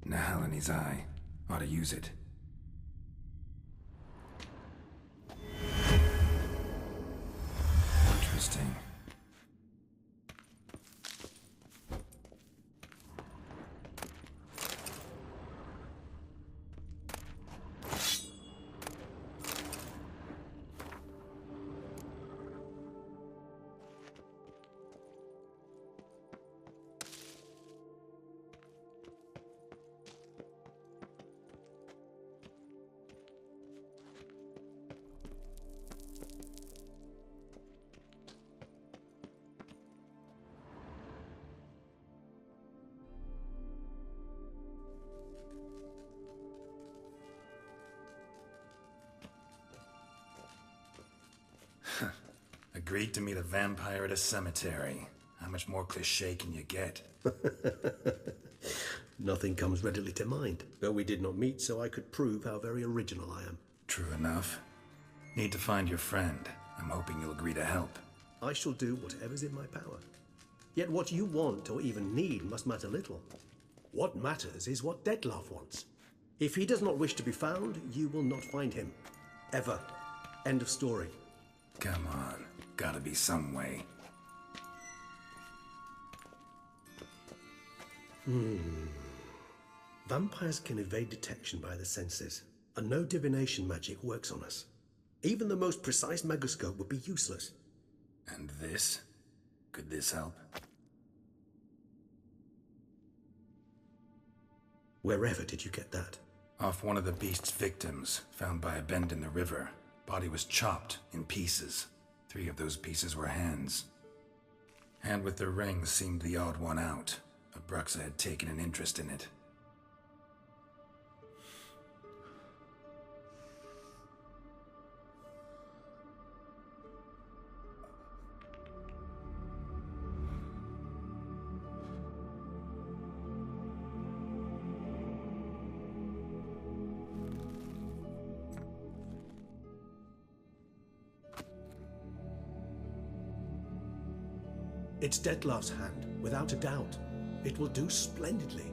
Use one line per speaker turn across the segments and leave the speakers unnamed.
Nahal in his eye. Ought to use it. Interesting. Agreed to meet a vampire at a cemetery. How much more cliché can you get?
Nothing comes readily to mind, though we did not meet so I could prove how very original I am.
True enough. Need to find your friend. I'm hoping you'll agree to help.
I shall do whatever's in my power. Yet what you want or even need must matter little. What matters is what Dettlaff wants. If he does not wish to be found, you will not find him. Ever. End of story.
Come on. Gotta be some way.
Vampires can evade detection by the senses, and no divination magic works on us. Even the most precise megoscope would be useless.
And this? Could this help?
Wherever did you get that?
Off one of the beast's victims, found by a bend in the river. Body was chopped in pieces. 3 of those pieces were hands. Hand with the ring seemed the odd one out. Abruxa had taken an interest in it.
It's Dettlaff's hand, without a doubt. It will do splendidly.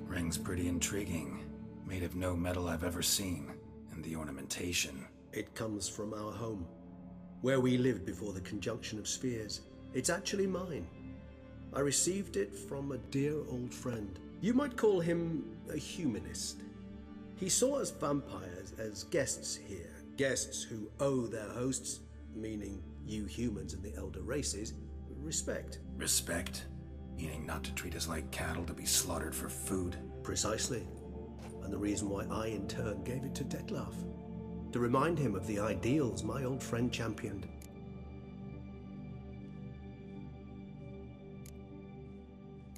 Ring's pretty intriguing. Made of no metal I've ever seen. And the ornamentation.
It comes from our home, where we lived before the conjunction of spheres. It's actually mine. I received it from a dear old friend. You might call him a humanist. He saw us vampires as guests here, guests who owe their hosts, meaning you humans and the elder races, respect.
Respect? Meaning not to treat us like cattle to be slaughtered for food?
Precisely. And the reason why I in turn gave it to Dettlaff. To remind him of the ideals my old friend championed.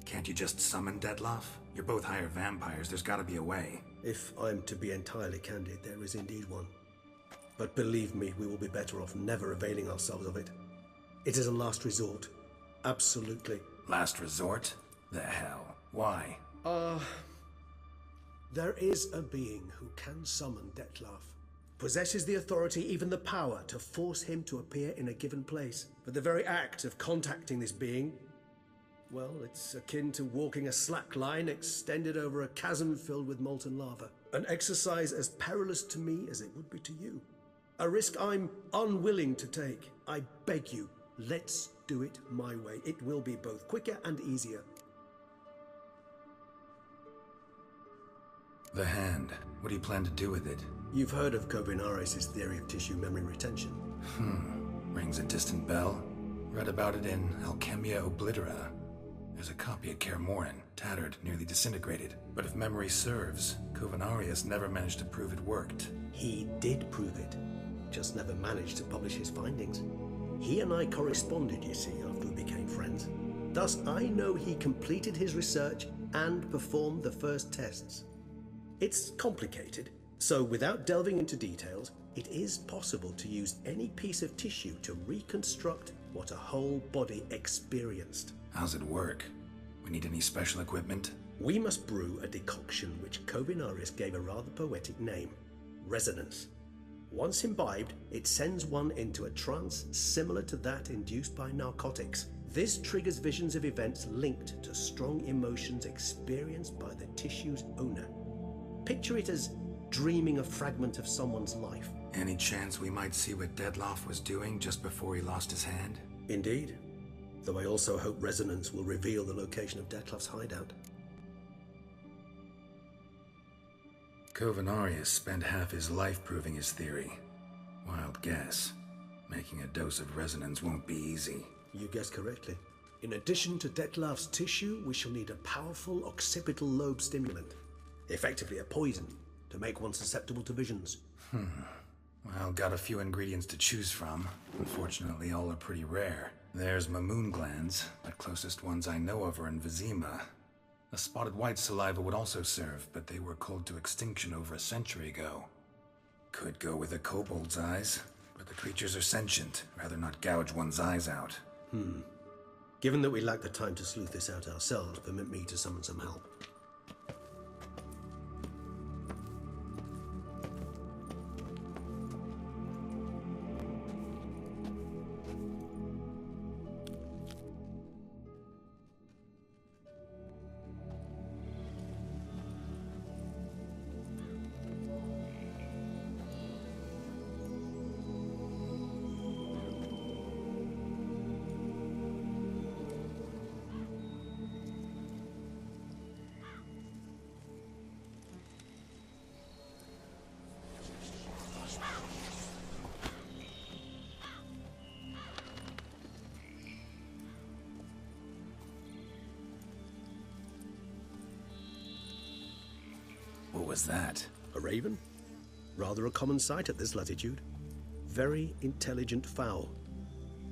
Can't you just summon Dettlaff? You're both higher vampires, there's gotta be a way.
If I'm to be entirely candid, there is indeed one. But believe me, we will be better off never availing ourselves of it. It is a last resort. Absolutely.
Last resort? The hell? Why?
There is a being who can summon Dettlaff. Possesses the authority, even the power, to force him to appear in a given place. But the very act of contacting this being, well, it's akin to walking a slack line extended over a chasm filled with molten lava. An exercise as perilous to me as it would be to you. A risk I'm unwilling to take. I beg you, let's do it my way. It will be both quicker and easier.
The hand. What do you plan to do with it?
You've heard of Kovinaris' theory of tissue memory retention.
Rings a distant bell. Read about it in Alchemia Oblitera. There's a copy at Kaer Morhen, tattered, nearly disintegrated. But if memory serves, Kovinaris never managed to prove it worked.
He did prove it, just never managed to publish his findings. He and I corresponded, you see, after we became friends. Thus, I know he completed his research and performed the first tests. It's complicated, so without delving into details, it is possible to use any piece of tissue to reconstruct what a whole body experienced.
How's it work? We need any special equipment?
We must brew a decoction which Kovinaris gave a rather poetic name, resonance. Once imbibed, it sends one into a trance similar to that induced by narcotics. This triggers visions of events linked to strong emotions experienced by the tissue's owner. Picture it as dreaming a fragment of someone's life.
Any chance we might see what Dettlaff was doing just before he lost his hand?
Indeed. Though I also hope Resonance will reveal the location of Dettlaff's hideout.
Covenarius spent half his life proving his theory. Wild guess. Making a dose of resonance won't be easy.
You guessed correctly. In addition to Dettlaff's tissue, we shall need a powerful occipital lobe stimulant. Effectively a poison, to make one susceptible to visions.
Well, got a few ingredients to choose from. Unfortunately, all are pretty rare. There's Mamoon glands, but closest ones I know of are in Vizima. A spotted white saliva would also serve, but they were culled to extinction over a century ago. Could go with a kobold's eyes, but the creatures are sentient. Rather not gouge one's eyes out.
Given that we lack the time to sleuth this out ourselves, permit me to summon some help.
What was that?
A raven? Rather a common sight at this latitude. Very intelligent fowl.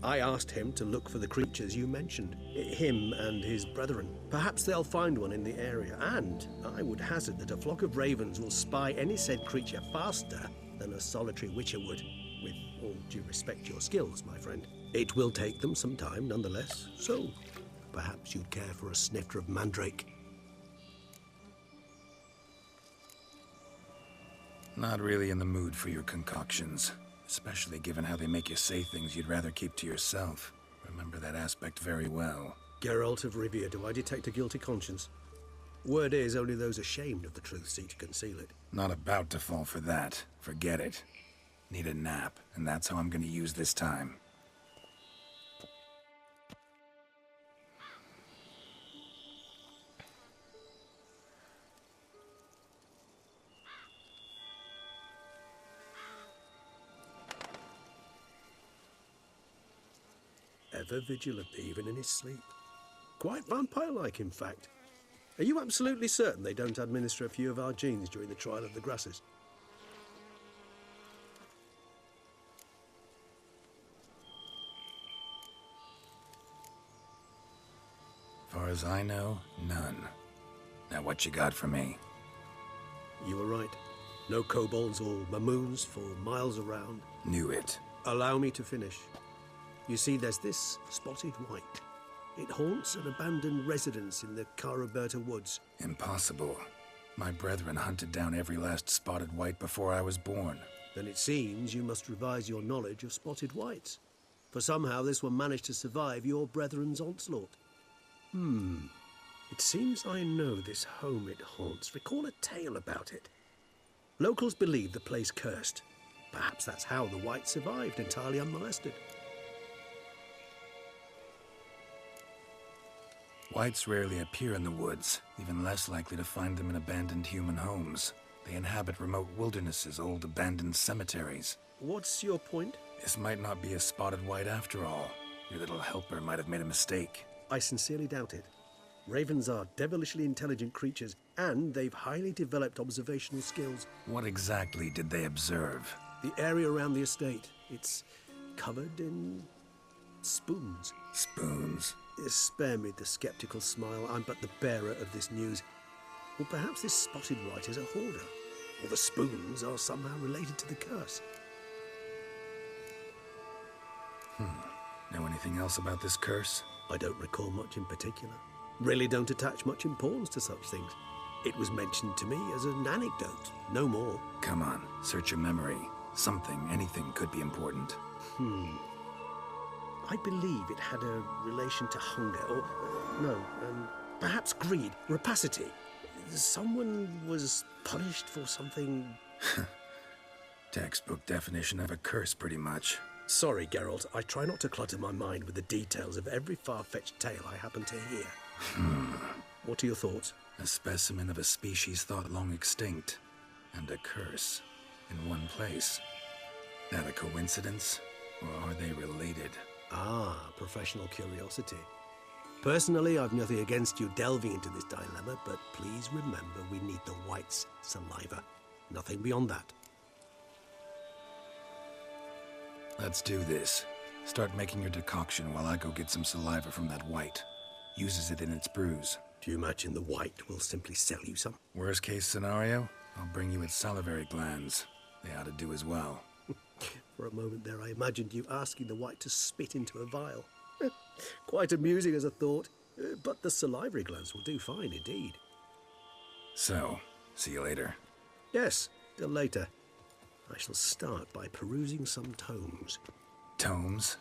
I asked him to look for the creatures you mentioned. Him and his brethren. Perhaps they'll find one in the area, and I would hazard that a flock of ravens will spy any said creature faster than a solitary witcher would. With all due respect to your skills, my friend. It will take them some time, nonetheless, so perhaps you'd care for a snifter of mandrake.
Not really in the mood for your concoctions. Especially given how they make you say things you'd rather keep to yourself. Remember that aspect very well.
Geralt of Rivia, do I detect a guilty conscience? Word is, only those ashamed of the truth seek to conceal it.
Not about to fall for that. Forget it. Need a nap, and that's how I'm gonna use this time.
Ever vigilant, even in his sleep. Quite vampire-like, in fact. Are you absolutely certain they don't administer a few of our genes during the trial of the grasses?
Far as I know, none. Now what you got for me?
You were right. No kobolds or mamoons for miles around.
Knew it.
Allow me to finish. You see, there's this spotted white. It haunts an abandoned residence in the Caraberta woods.
Impossible. My brethren hunted down every last spotted white before I was born.
Then it seems you must revise your knowledge of spotted whites. For somehow this one managed to survive your brethren's onslaught. It seems I know this home it haunts. Recall a tale about it. Locals believe the place cursed. Perhaps that's how the white survived entirely unmolested.
Whites rarely appear in the woods, even less likely to find them in abandoned human homes. They inhabit remote wildernesses, old abandoned cemeteries.
What's your point?
This might not be a spotted white after all. Your little helper might have made a mistake.
I sincerely doubt it. Ravens are devilishly intelligent creatures, and they've highly developed observational skills.
What exactly did they observe?
The area around the estate, it's covered in spoons.
Spoons?
Spare me the skeptical smile. I'm but the bearer of this news. Or perhaps this spotted white is a hoarder, or the spoons are somehow related to the curse.
Know anything else about this curse?
I don't recall much in particular. Really don't attach much importance to such things. It was mentioned to me as an anecdote, no more.
Come on, search your memory. Something, anything could be important.
I believe it had a relation to hunger, or perhaps greed, rapacity. Someone was punished for something.
Textbook definition of a curse, pretty much.
Sorry, Geralt. I try not to clutter my mind with the details of every far-fetched tale I happen to hear. What are your thoughts?
A specimen of a species thought long extinct, and a curse in one place. That a coincidence, or are they related?
Ah, professional curiosity. Personally, I've nothing against you delving into this dilemma, but please remember we need the White's saliva. Nothing beyond that.
Let's do this. Start making your decoction while I go get some saliva from that White. Uses it in its brews.
Do you imagine the White will simply sell you some?
Worst case scenario, I'll bring you its salivary glands. They ought to do as well.
For a moment there, I imagined you asking the White to spit into a vial. Quite amusing as a thought, but the salivary glands will do fine indeed.
So, see you later.
Yes, till later. I shall start by perusing some tomes.
Tomes?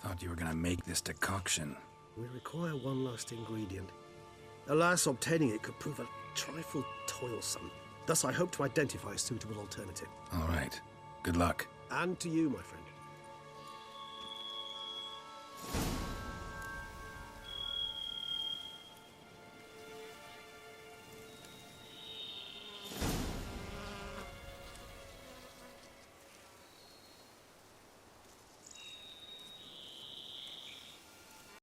Thought you were gonna make this decoction.
We require one last ingredient. Alas, obtaining it could prove a trifle toilsome. Thus, I hope to identify a suitable alternative.
All right. Good luck.
And to you, my friend.